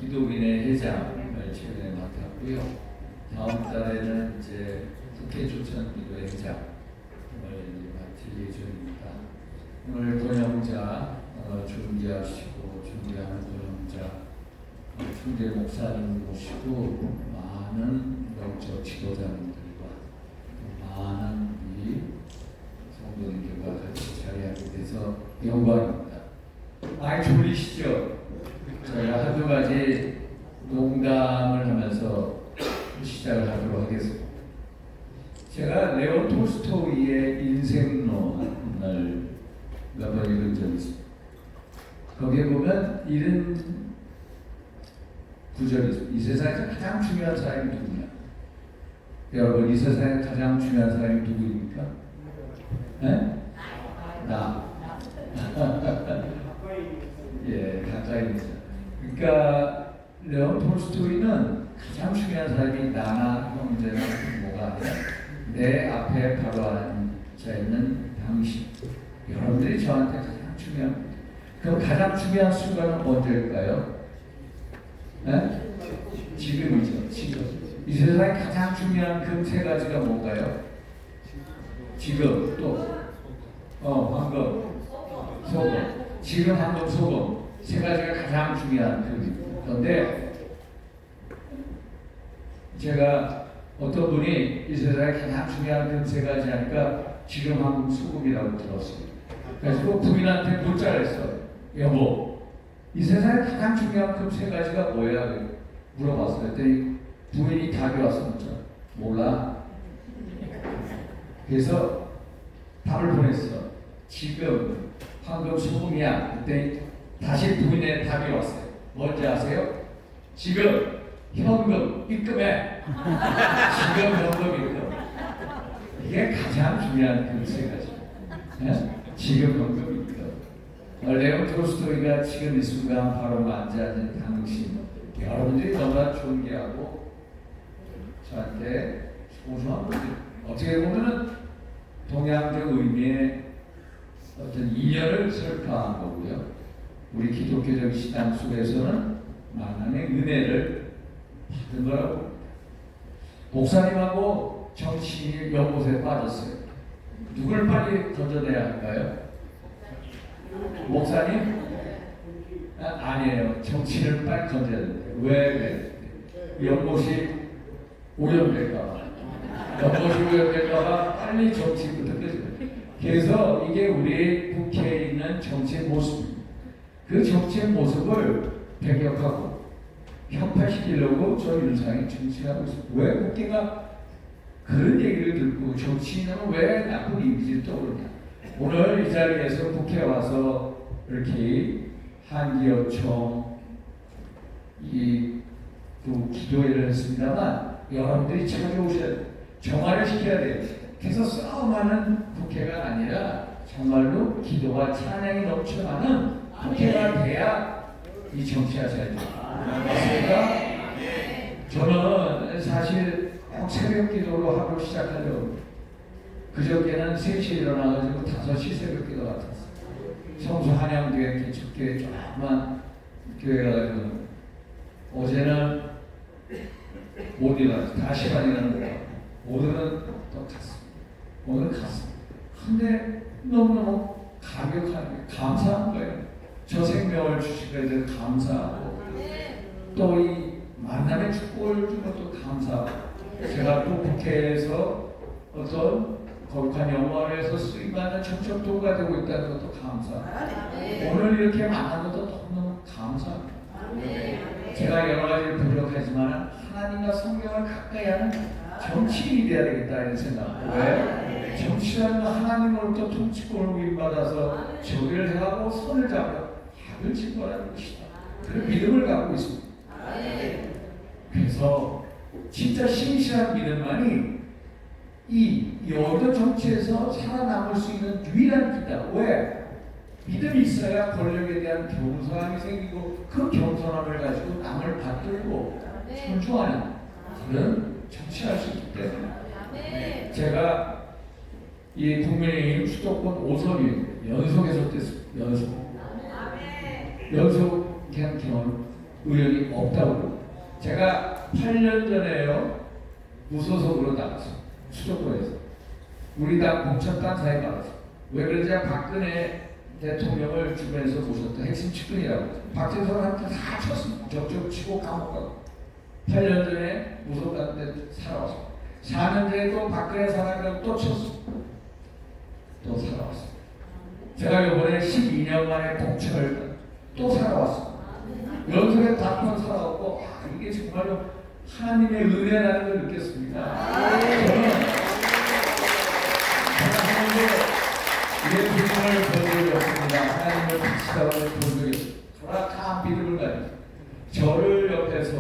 기도인의 회장을 최근에 맡았고요. 다음 달에는 이제 국회 초청기도 회장을 맡을 예정입니다. 오늘 권영자 준비하시고 준비하는 권영자 총재 목사님 모시고 많은 영적 지도자님들과 많은 이 성도님들과 같이 자리하게 돼서 영광입니다. 많이 졸리시죠? 저희가 한두 가지 농담을 하면서 시작을 하도록 하겠습니다. 제가 레오 톨스토이의 인생론을 몇 번 읽은 적이 있습니다. 거기에 보면 이런 구절이 있습니다. 이 세상에서 가장 중요한 사람이 누구냐? 여러분, 이 세상에 가장 중요한 사람이 누구입니까? 네? 나. 예, 가까이 있죠. 그러니까 레오 톨스토이는 가장 중요한 사람이 나나 형제나 부모가 아니라 내 앞에 바로 앉아 있는 당신. 여러분들이 저한테 가장 중요합니다. 그럼 가장 중요한 순간은 언제일까요? 네? 지금이죠. 지금. 이 세상에 가장 중요한 그 세 가지가 뭔가요? 지금, 또 황금, 소금. 지금, 황금, 소금. 세 가지가 가장 중요한 그런데 제가 어떤 분이 이 세상에 가장 중요한 그 세 가지 하니까 지금 황금, 소금이라고 들었어요. 그래서 부인한테 문자를 했어요. 여보, 이 세상에 가장 중요한 그 세 가지가 뭐야? 물어봤어요. 그랬더니 부인이 답이 왔습니다. 몰라. 그래서 답을 보냈어. 지금 황금, 소금이야. 그때 다시 부인의 답이 왔어요. 뭔지 아세요? 지금 현금 입금해. 지금 현금 입금. 이게 가장 중요한 그 세 가지. 네? 지금 현금 입금. 레오 톨스토이가 지금 이 순간 바로 앉아있는 당신, 여러분들이 너무나 존경하고 저한테 소중한 분들, 어떻게 보면은 동양적 의미의 어떤 인연을 설파한 거고요. 우리 기독교적 신앙 속에서는 만남의 은혜를 받은 거라고 봅니다. 목사님하고 정치인이 연못에 빠졌어요. 누굴 빨리 건져내야 할까요? 목사님? 아니에요. 정치인을 빨리 건져야 돼요. 왜? 연못이 오염될까봐. 연못이 오염될까봐 빨리 정치인부터 끄집어요. 그래서 이게 우리 국회에 있는 정치의 모습입니다. 그 정치의 모습을 배격하고 협파시키려고 저 윤상이 정치하고 있습니다. 왜 국회가 그런 얘기를 듣고 정치인은 왜 나쁜 이미지를 떠오르냐? 오늘 이 자리에서 국회에 와서 이렇게 한기어총 또 기도회를 했습니다만 여러분들이 찾아오셔야 돼요. 정화를 시켜야 돼요. 그래서 싸움하는 국회가 아니라 정말로 기도와 찬양이 넘쳐나는 국회가 돼야 이 정치가 잘 돼요. 맞습니까? 저는 사실 꼭 새벽 기도로 하루 시작하려고 그저께는 3시에 일어나가지고 5시 새벽 기도 같았어요. 성수 한양교회 개척교회 조그만 교회 가가지고 어제는 못 일어났어요. 5시간 일어나는 거예요. 오늘은 또 갔습니다. 오늘 갔습니다. 근데 너무너무 감격하게 감사한 거예요. 저 생명을 주신 것에 대해서 감사하고 또 이 만남의 축복을 준 것도 감사하고 제가 또 국회에서 어떤 거룩한 영광에서 쓰임받는 청첩도가 되고 있다는 것도 감사하고 오늘 이렇게 만난 것도 너무너무 감사합니다. 제가 여러 가지를 부족하지만 하나님과 성경을 가까이 하는 정치인이 되어야 되겠다 이런 생각. 왜? 정치라는 하나님으로부터 통치권을 위임받아서 저기를 행하고 손을 잡고 약을 집어라는 것이다. 그 믿음을 갖고 있습니다. 그래서 진짜 신실한 믿음만이 이 여러 정치에서 살아남을 수 있는 유일한 길이다. 왜? 믿음이 있어야 권력에 대한 겸손함이 생기고 그 겸손함을 가지고 남을 받들고 존중하는 그런 정치할 수 있기 때문에 제가 이 국민의힘 수도권 5선이 연속해서 됐습니다. 연속 그냥 의원이 없다고. 제가 8년 전에요 무소속으로 나갔어요. 수도권에서 우리 당 공천단 사에 나갔어요. 왜 그러지? 박근혜 대통령을 주변에서 모셨던 핵심 측근이라고. 박진서한테 다 쳤습니다. 적적 치고 감옥 가고. 8년 전에 무소속 갔는데 살아왔어요. 4년 전에 또 박근혜 사람이라고 또 쳤어요. 또 살아왔어요. 제가 이번에 12년 만에 공천을 또 살아왔어요. 연속에 다번 살아왔고, 이게 정말로 하나님의 은혜라는 걸 느꼈습니다. 저는 하나님의 부름을 본 적이 없습니다. 하나님을 같이 본 적이 없습니다. 허락한 믿음을 가지고 저를 옆에서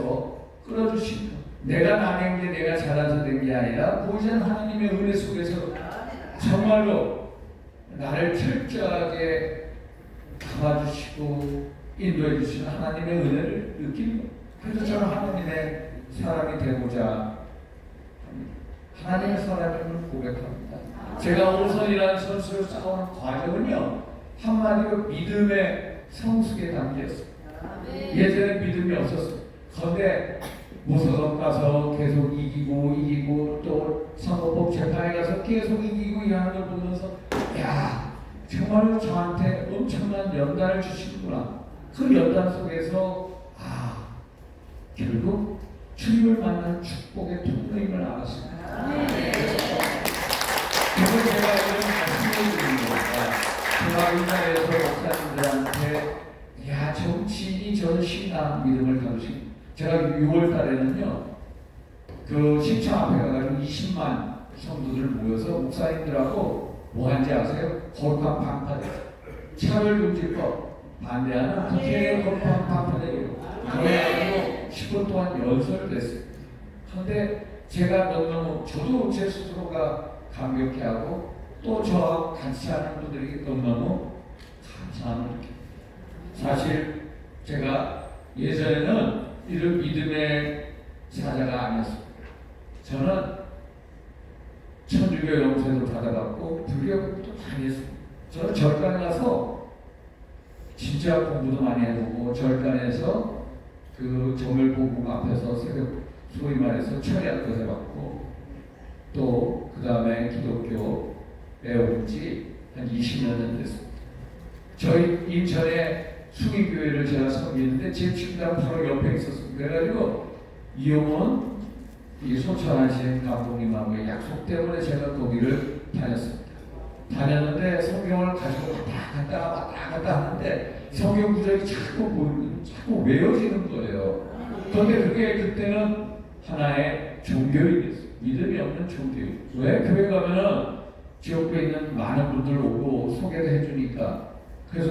끌어주시고, 내가 남은 게 내가 잘해서 된 게 아니라 보이는 하나님의 은혜 속에서 정말로 나를 철저하게 감아주시고 인도해 주시는 하나님의 은혜를 느끼는 거예요. 그래서 저는 하나님의 사람이 되고자 하나님의 사람임을 고백합니다. 제가 오선이라는 선수를 싸우는 과정은요, 한마디로 믿음의 성숙에 담겼어요. 예전에 믿음이 없었어요. 그런데 무소속 가서 계속 이기고 또 선거법 재판에 가서 계속 이기고 이하는 걸 보면서, 야, 정말로 저한테 엄청난 연단을 주시는구나. 그 연단 속에서 결국 주님을 만난 축복의 통로임을 알았습니다. 그래서 제가 이런 말씀을 드리는 겁니다. 제가 우리나라에서 목사님들한테 정치인이 저는 신앙 믿음을 가르칩니다. 제가 6월 달에는요, 그 시청 앞에 가가지고 20만 성도들 모여서 목사님들하고 뭐 한지 아세요? 거룩한 반파대, 차별금지법 반대하는 국회의 거룩한 반파대예요. 그래가지고 10분 동안 연설을 했어요. 그런데 제가 너무너무, 저도 제 스스로가 감격해하고 또 저하고 같이 하는 분들에게 너무너무 감사함을 느낍니다. 사실 제가 예전에는 이런 믿음의 사자가 아니었습니다. 저는 천주교 영세도 받아봤고 불교도 많이 했습니다. 저는 절간에 가서 진짜 공부도 많이 해보고, 절간에서 그 정열보국 앞에서 새벽 소위 말해서 철야도 해봤고, 또 그 다음에 기독교 배운 지 한 20년 전 됐습니다. 저희 인천에 수기교회를 제가 섬기는데 제 친구랑 바로 옆에 있었습니다. 그래가지고 이용원 이 소천하신 감독님하고의 약속 때문에 제가 거기를 다녔습니다. 다녔는데 성경을 가지고 왔다 갔다 하는데 성경 구절이 자꾸 외워지는 거예요. 그런데 그게 그때는 하나의 종교인이었어요. 믿음이 없는 종교인. 왜? 교회 가면은 지역구에 있는 많은 분들 오고 소개를 해주니까 그래서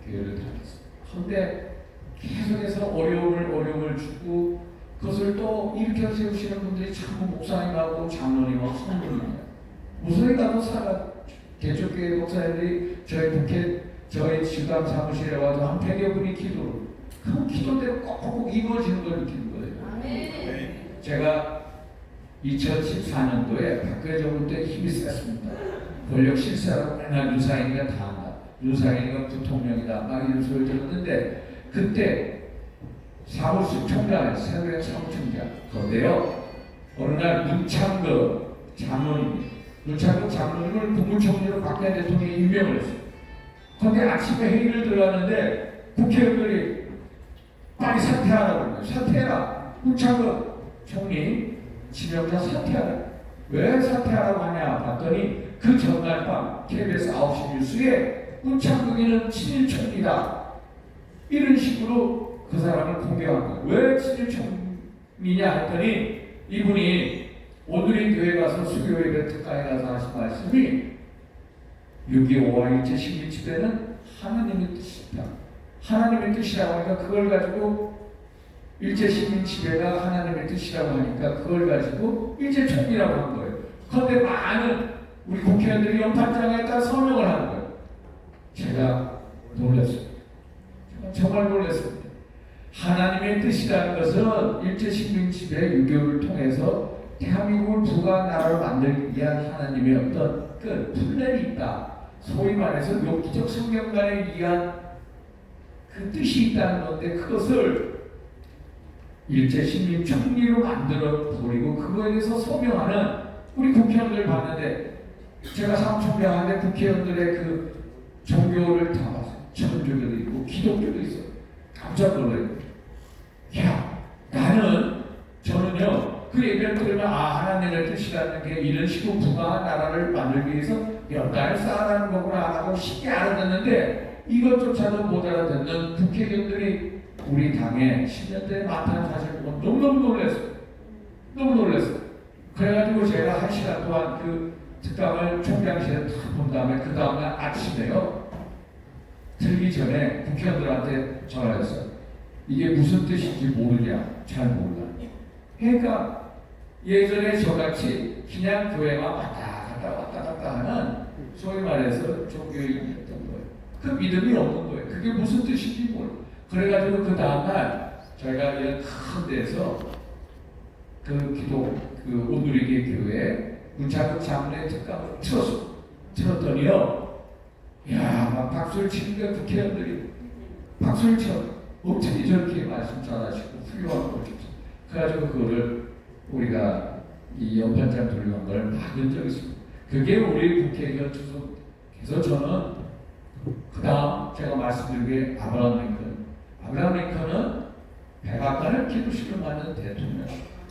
교회를 다녔어요. 그런데 계속해서 어려움을 주고, 그것을 또 일으켜 세우시는 분들이 자꾸 목사님하고 장로님하고 성도님이에요. 무슨 가도 살아 개척교회 목사님들이 저희 지방 사무실에 와서 한 100여 분이 기도를, 그 기도대로 꼭꼭 이루어지는 걸 느끼는 거예요. 제가 2014년도에 박근혜 정부 때 힘이 셌습니다. 권력 실세라고 맨날 윤상현이가 다 한다. 윤상현이가 부통령이다. 막 이런 소리를 들었는데, 그때 사무실 총장, 새누리당 사무총장, 그런데요, 어느 날 문창거 장로님을 국무총리로 박근혜 대통령이 임명을 했어요. 그런데 아침에 회의를 들어갔는데 국회의원들이 빨리 사퇴하라고 그래요. 사퇴해라. 문창거 총리 지명자 사퇴하라. 왜 사퇴하라고 하냐 봤더니 그 전날 밤 KBS 9시 뉴스에 문창거기는 친일총리다, 이런 식으로 그 사람을 공격한 거예요. 왜 친일총리냐 했더니 이분이 오늘의 교회 가서 수교 예배 특가에 가서 하신 말씀이 6.25와 일제 식민 지배는 하나님의 뜻이다. 하나님의 뜻이라고 하니까 그걸 가지고 일제 식민 지배가 하나님의 뜻이라고 하니까 그걸 가지고 일제 총리라고 한 거예요. 그런데 많은 우리 국회의원들이 연판장에다 서명을 하는 거예요. 제가 놀랐습니다. 정말 놀랐습니다. 하나님의 뜻이라는 것은 일제 식민 지배 6.25를 통해서 대한민국을 부가 나라로 만들기 위한 하나님의 어떤 그 플랜이 있다. 소위 말해서 엽기적 성경관에 의한 그 뜻이 있다는 건데, 그것을 일제 식민 총리로 만들어 버리고 그거에 대해서 소명하는 우리 국회의원들 봤는데 제가 삼총명한데 국회의원들의 그 종교를 다 봤어요. 천주교도 있고 기독교도 있어요. 깜짝 놀라요. 야, 저는요 그 얘기를 들으면 하나님의 뜻이라는 게 이런 식으로 부강한 나라를 만들기 위해서 연단을 쌓아가는 거구나 하고 쉽게 알아듣는데 이것조차도 못 알아듣는 국회의원들이 우리 당에 10년대에 많다는 사실 보고 너무너무 놀랐어요. 너무 놀랐어요. 그래가지고 제가 1시간 동안 그 특강을 총장실에 다 본 다음에 그 다음날 아침에요 들기 전에 국회의원들한테 전화했어요. 이게 무슨 뜻인지 모르냐? 잘 몰라. 그러니까 예전에 저같이 그냥 교회만 왔다 갔다 하는 소위 말해서 종교인이었던 거예요. 그 믿음이 없는 거예요. 그게 무슨 뜻인지 몰라. 그래가지고 그 다음날 저희가 이런 큰 데서 그 온누리교 교회 문창극 장로의 특강을 틀었더니요. 야, 막 박수를 치는 게 국회의원들이 박수를 쳐. 어떻게 저렇게 말씀 잘하시고 훌륭한 걸 줬죠. 그래가지고 그거를 우리가 이 연판장 돌려간 걸 받은 적이 있습니다. 그게 우리 국회의원 주소. 그래서 저는 그 다음 제가 말씀드린 게 아브라함 링컨은 백악관을 기도실로 만든 대통령.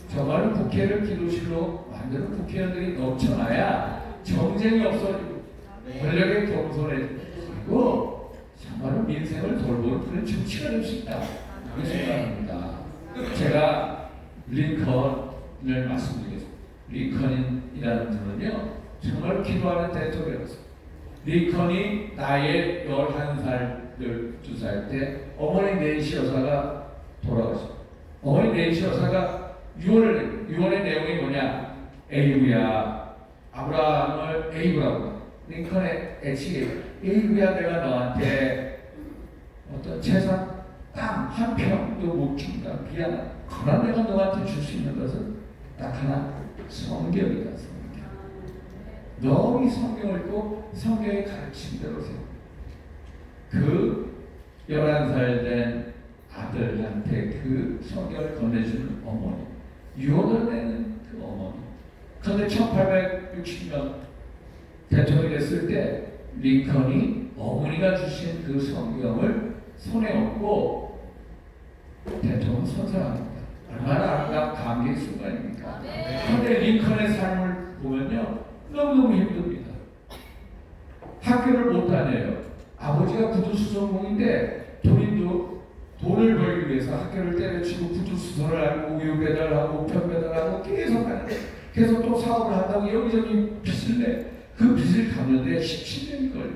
정말로 국회를 기도실로 만드는 국회의원들이 넘쳐나야 정쟁이 없어지고 권력의 겸손해지고 정말로 민생을 돌보는 그런 정치가 될 수 있다. 그렇게 생각합니다. 제가 링컨을 말씀드리겠습니다. 링컨이라는 분은요 정말 기도하는 대통령이었어요. 링컨이 나의 11살, 12살 때 어머니 낸시 여사가 돌아가셨어요. 어머니 낸시 여사가 유언의 내용이 뭐냐? 에이브야, 아브라함을 에이브라고 링컨의 애칭이 에이브야, 내가 너한테 어떤 재산 땅 한 평도 못 준다. 미안하다. 그러나 내가 너한테 줄 수 있는 것은 딱 하나, 성경이다. 너 이 성경을 읽고 성경의 가르침대로 세워. 그 11살 된 아들한테 그 성경을 건네주는 어머니, 유언을 내는 그 어머니. 그런데 1860년 대통령이 됐을 때 링컨이 어머니가 주신 그 성경을 손에 얹고 대통령 선서합니다. 얼마나 아름다운 감격의 순간입니까? 그런데 링컨의 삶을 보면요 너무너무 힘듭니다. 학교를 못 다녀요. 아버지가 구두수선공인데 돈을 벌기 위해서 학교를 때려치고 구두수선을 하고 우유 배달하고 우편 배달하고 계속 또 사업을 한다고 여기저기 빚을 내. 그 빚을 갚는데 17년이 걸려요.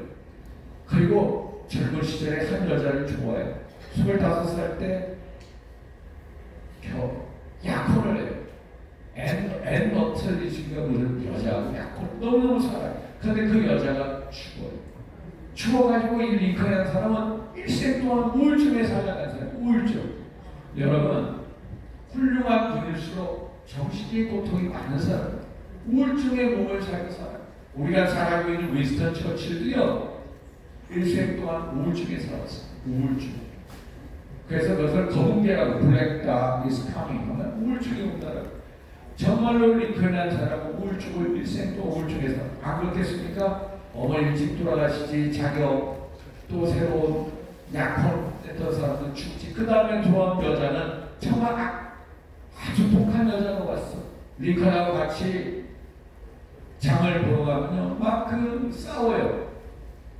그리고 젊은 시절에 한 여자를 좋아해요. 25살 때 약혼을 해요. 앤 너틀리지가 무슨 여자하고 약혼 너무너무 살아요. 그런데 그 여자가 죽어요. 죽어가지고 이 링컨이라는 사람은 일생 동안 우울증에 살아간 사람이에요. 우울증. 여러분, 훌륭한 분일수록 정신적인 고통이 많은 사람, 우울증에 몸을 살고 살아요. 우리가 잘 알고 있는 윈스턴 처칠도요, 일생 동안 우울증에 살았어요. 우울증. 그래서 그것을 검은개라고 블랙 닥 이즈 카밍 하면 우울증이 온다라고. 정말로 링컨이라는 사람은 우울증을 일생 동안 우울증에서 안 그렇겠습니까? 어머니 일찍 돌아가시지, 자격, 또 새로운 약혼했던 사람은 죽지. 그 다음에 돌아온 여자는 정말 아주 독한 여자가 왔어. 링컨하고 같이 장을 보러 가면요, 막 싸워요.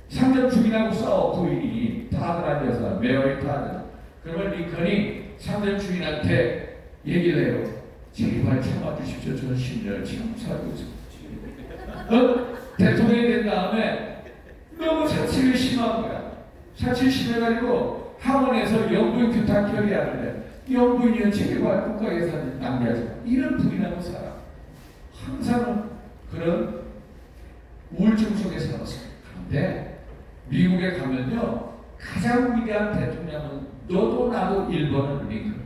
상점 주인하고 싸워, 부인이. 타드라는 여자, 메어리 타드. 그러면 링컨이 상점 주인한테 얘기를 해요. 제발 참아주십시오. 저는 10년을 참 살고 있습니다. 대통령이 된 다음에 너무 사치가 심한 거야. 사치 심해가지고 학원에서 영부인 규탄 결의하는데 영부인이면 제발 국가 예산 낭비하지 마. 이런 부인하고 살아. 항상 그런 우울증 속에 살았어요. 그런데 미국에 가면요, 가장 위대한 대통령은 너도 나도 1번은 링컨.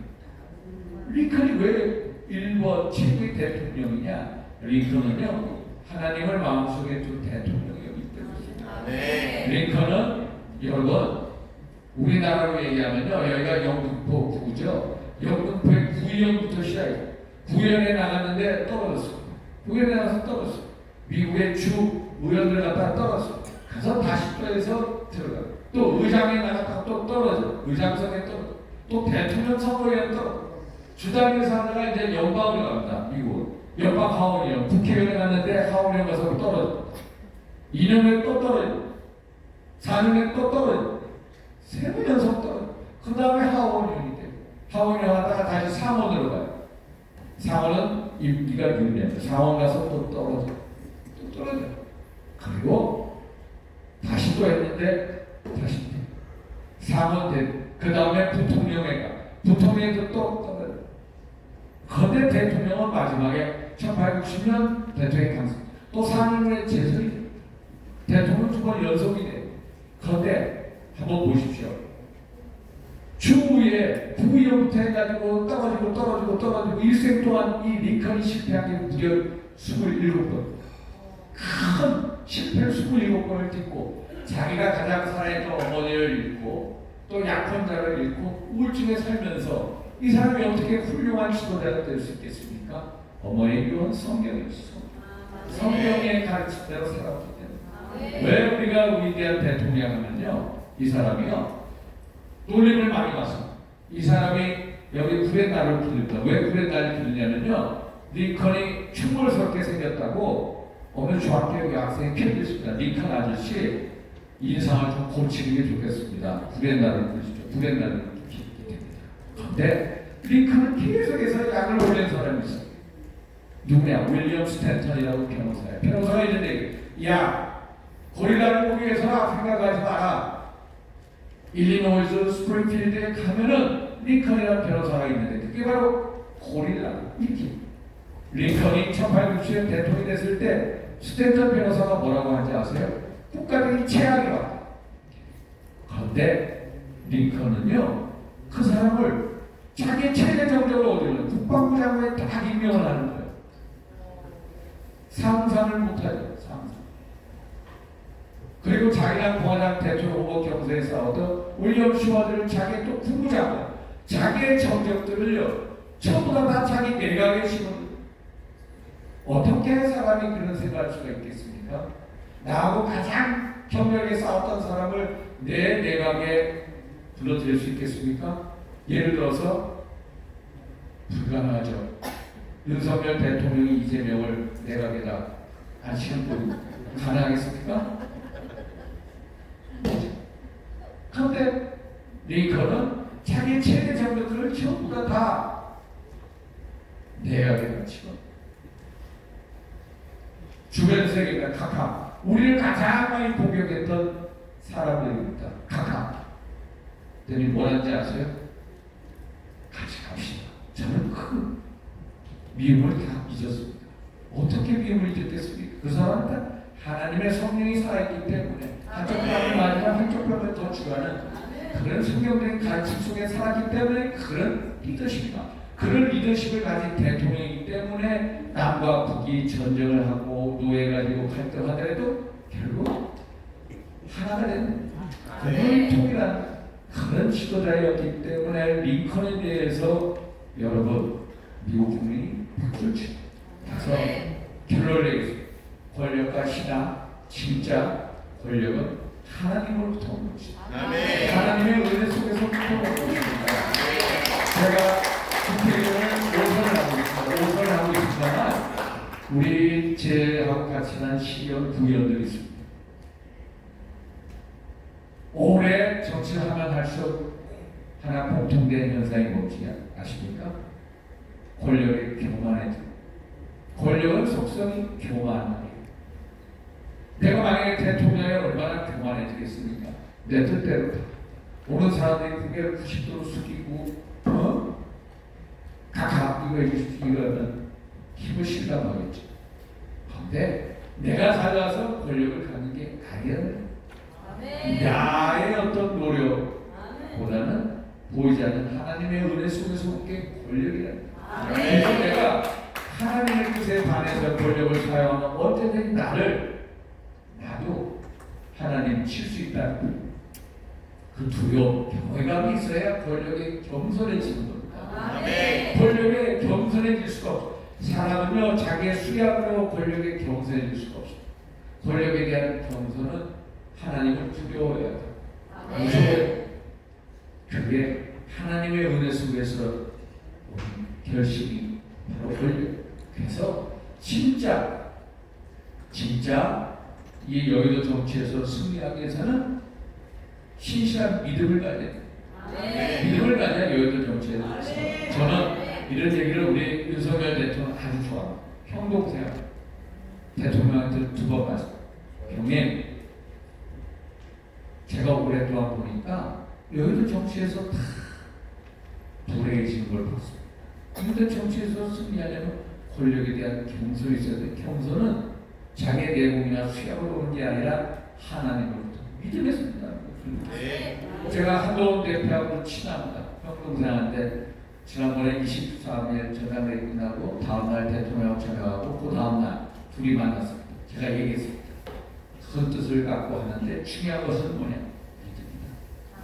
링컨이 왜 1번 최고의 대통령이냐? 링컨은요, 하나님을 마음속에 둔 대통령이기 때문입니다. 링컨은 여러분, 우리나라로 얘기하면요, 여기가 영등포 구죠. 영등포의 부연에 나갔는데 떨어졌어. 부연에 나가서 떨어졌어. 미국의 주 의원들 갖다 떨어졌어. 가서 다시 또 해서 들어가. 또 의장에 나갔다가 또 떨어져. 의장선에 떨어져. 또 대통령 선거에 떨어져. 주당에서 하다가 이제 연방으로 갑니다. 미국. 연방 하원이요. 국회의원에 갔는데 하원에 가서 떨어져. 2년에 또 떨어져. 4년에 또 떨어져. 3번 연속 떨어져. 그 다음에 하원이 돼. 하원에 하다가 다시 상원으로 가요. 상원은 임기가 6년. 상원 가서 또 떨어져. 또 떨어져. 그리고 다시 또 했는데 다시 돼. 상원 돼. 그 다음에 부통령에 가. 부통령에도 또 떨어져. 그런데 대통령은 마지막에 1860년 대통령 당선. 또 4년 후에 재선이 돼. 대통령 2번 연속이 돼. 그런데 한번 보십시오. 추후에 부의원부터 해가지고 떨어지고 일생 동안 이 링컨이 실패한 게 무려 27번. 큰 실패를 27번을 딛고 자기가 가장 사랑했던 어머니를 잃고 또 약혼자를 잃고 우울증에 살면서 이 사람이 어떻게 훌륭한 지도자가 될 수 있겠습니까? 어머니의 유언 성경이었어. 성경의 가르침대로 살았기 때문에. 왜 우리가 위대한 대통령 하면요, 이 사람이요 놀림을 많이 받습니다. 이 사람이 여기 구렛나루를 기른다. 왜 구렛나루를 기르냐면요, 링컨이 흉물스럽게 생겼다고 어느 중학교 학생이 편지했습니다. 링컨 아저씨 인상을 좀 고치는 게 좋겠습니다. 구렛나루를 기르시죠. 구렛나루를 기르게 됩니다. 그런데 링컨은 계속해서 약을 올린 사람이 있어요. 누구냐? 윌리엄 스탠턴이라고 변호사예요. 변호사가 있는데, 야, 고릴라를 보기 위해서 생각하지 마라. 일리노이주 스프링필드에 가면은 링컨이라는 변호사가 있는데 그게 바로 고릴라. 이렇게 링컨이 1860년 대통령이 됐을 때 스탠턴 변호사가 뭐라고 하는지 아세요? 국가적인 최악이라. 그런데 링컨은요, 그 사람을 자기 최대 정적으로 얻으려고 국방부 장관에 딱 임명을 하는 거예요. 상상을 못하죠. 상상. 그리고 자기랑 공화당 대통령 후보 경선에 싸우던 윌리엄 슈와드를 자기 또 국무장관, 자기의 정적들을요 전부 다 자기 내각에 심은. 어떻게 사람이 그런 생각할 수가 있겠습니까? 나하고 가장 격렬하게 싸웠던 사람을 내 내각에 불러들일 수 있겠습니까? 예를 들어서 불가능하죠. 윤석열 대통령이 이재명을 내각에다 앉히는 분 가능하겠습니까? 그런데 링컨은 자기 최대 정도들을 전부 다 내각에 갖추고 주변 세계가 각하, 우리를 가장 많이 공격했던 사람들입니다. 각하. 그들이 뭐라는지 아세요? 같이 갑시다. 저는 그 미움을 다 잊었습니다. 어떻게 미움을 잊었겠습니까? 그 사람은 하나님의 성령이 살아있기 때문에 한쪽 뺨을 맞으면 한쪽 뺨을 더 주하는 그런 성경적인 가르침 속에 살았기 때문에 그런 리더십이다. 그런 리더십을 가진 대통령이기 때문에 남과 북이 전쟁을 하고 노예가지고 갈등하더라도 결국 하나가 되는 그런 통일한 그런 지도자였기 때문에 링컨에 대해서 여러분 미국 국민이 박수를 치고 그래서 결론을 내겠습니다. 권력과 신앙, 진짜 권력은 하나님으로부터 온 것입니다. 하나님의 은혜 속에서부터 온 것입니다. 제가 국회의원은 5선을 하고 있습니다. 5선을 하고 있습니다만 우리 제하고 같이 난 시의원, 부의원들이 있습니다. 오래 정치를 하면 할수록 하나 공통된 현상이 뭔지 아십니까? 권력의 교만해져. 권력은 속성이 교만이에요. 내가 만약에 대통령이 얼마나 교만해지겠습니까? 내 뜻대로 오는 사람들이 고개를 90도로 숙이고 각하 이거 해주십시오 이러면 힘을 실감하겠죠. 그런데 내가 살아서 권력을 갖는 게 아니에요. 나의 어떤 노력보다는 보이지 않는 하나님의 은혜 속에서 온 게 권력이라는 거예요. 그래서 내가 하나님의 뜻에 반해서 권력을 사용하면 언제든지 나도 하나님 칠 수 있다는 그 두려움, 경외감이 있어야 권력에 겸손해지는 겁니다. 권력에 겸손해질 수가 없어요. 사람은요 자기의 수약으로 권력에 경선해 줄 수가 없어요. 권력에 대한 경선은 하나님을 두려워해야 돼요. 무서워요. 그게 하나님의 은혜 속에서 온 결심이 바로 권력. 그래서 진짜 이 여의도 정치에서 승리하기 위해서는 신실한 믿음을 가져야 돼요. 믿음을 가져야 여의도 정치에서. 저는 이런 얘기를 우리 윤석열 대통령 아주 좋아합니다. 형동생 대통령한테 2번 말씀. 형님, 제가 오랫동안 보니까 여의도 정치에서 다 불행해지는 걸 봤습니다. 여의도 정치에서 승리하려면 권력에 대한 경선이 있어야 돼요. 경선은 자기의 내공이나 수약으로 오는 게 아니라 하나님으로부터 믿음에서입니다. 제가 한동훈 대표하고 친합니다. 형동생한테 지난번에 23일 전당대회 끝나고 다음날 대통령 전화하고 그 다음날 둘이 만났습니다. 제가 얘기했습니다. 큰 뜻을 갖고 하는데 중요한 것은 뭐냐?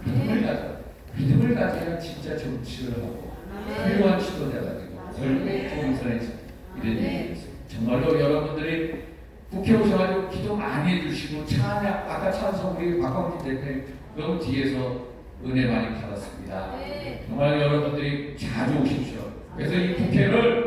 믿음입니다. 믿음을 가져야 진짜 정치를 하고 훌륭한 지도자가 되고 권력의 경선에서 이런 얘기를 했어요. 정말로 여러분들이 국회 오셔가지고 기도 많이 해주시고 찬양, 아까 찬송 우리 박광진 대표님 너무 뒤에서 은혜 많이 받았습니다. 정말 여러분들이 자주 오십시오. 그래서 이 국회를